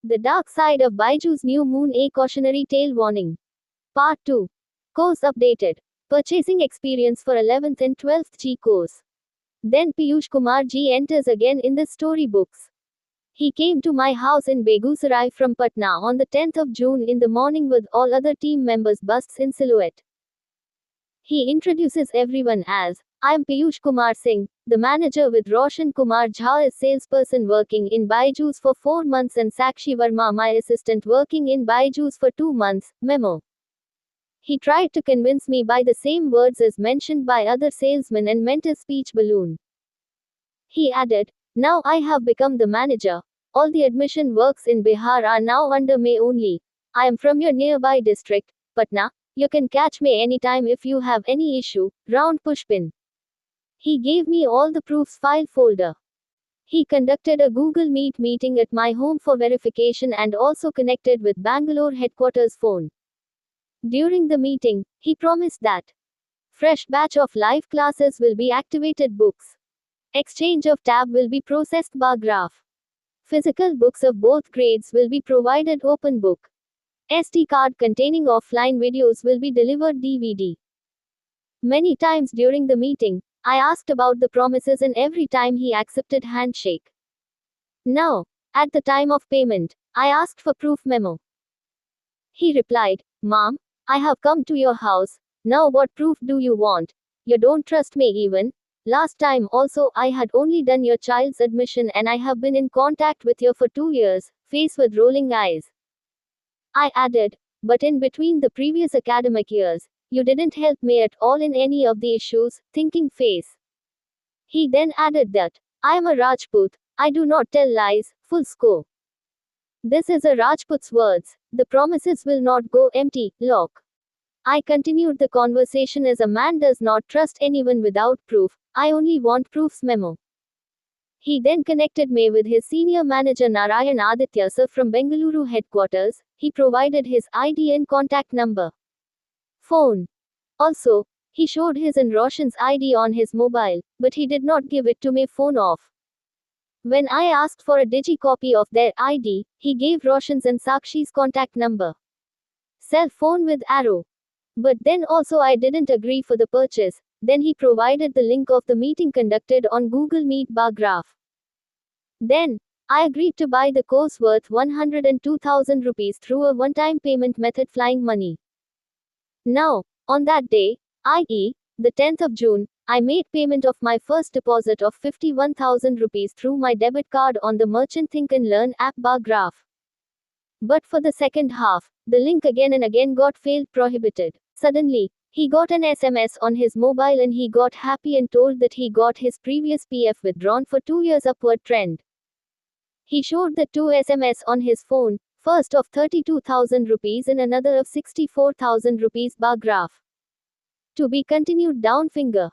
The Dark Side of Baiju's New Moon, a Cautionary Tale Warning. Part 2. Course Updated. Purchasing Experience for 11th and 12th G course. Then Piyush Kumar ji enters again in the storybooks. He came to my house in Begusarai from Patna on the 10th of June in the morning with all other team members' busts in silhouette. He introduces everyone as, I am Piyush Kumar Singh, the manager with Roshan Kumar Jha as salesperson working in Byju's for 4 months and Sakshi Verma my assistant working in Byju's for 2 months, memo. He tried to convince me by the same words as mentioned by other salesmen and meant a speech balloon. He added, now I have become the manager. All the admission works in Bihar are now under me only. I am from your nearby district, Patna. You can catch me anytime if you have any issue. Round pushpin. He gave me all the proofs file folder. He conducted a Google Meet meeting at my home for verification and also connected with Bangalore headquarters phone. During the meeting, he promised that fresh batch of live classes will be activated books. Exchange of tab will be processed bar graph. Physical books of both grades will be provided open book. SD card containing offline videos will be delivered DVD. Many times during the meeting, I asked about the promises and every time he accepted handshake. Now, at the time of payment, I asked for proof memo. He replied, Mom, I have come to your house, now what proof do you want? You don't trust me even. Last time also I had only done your child's admission and I have been in contact with you for 2 years, face with rolling eyes. I added, but in between the previous academic years, you didn't help me at all in any of the issues, thinking face. He then added that, I am a Rajput, I do not tell lies, full score. This is a Rajput's words, the promises will not go empty, lock. I continued the conversation as a man does not trust anyone without proof, I only want proofs memo. He then connected me with his senior manager Narayan Aditya sir from Bengaluru headquarters. He provided his ID and contact number. Phone. Also, he showed his and Roshan's ID on his mobile, but he did not give it to me phone off. When I asked for a digi copy of their ID, he gave Roshan's and Sakshi's contact number. Cell phone with arrow. But then also I didn't agree for the purchase. Then he provided the link of the meeting conducted on Google Meet bar graph. Then, I agreed to buy the course worth 102,000 rupees through a one-time payment method Flying Money. Now, on that day, i.e., the 10th of June, I made payment of my first deposit of 51,000 rupees through my debit card on the Merchant Think and Learn app bar graph. But for the second half, the link again and again got failed prohibited. Suddenly, he got an SMS on his mobile and he got happy and told that he got his previous PF withdrawn for 2 years upward trend. He showed the 2 SMS on his phone, first of 32,000 rupees and another of 64,000 rupees bar graph. To be continued down finger.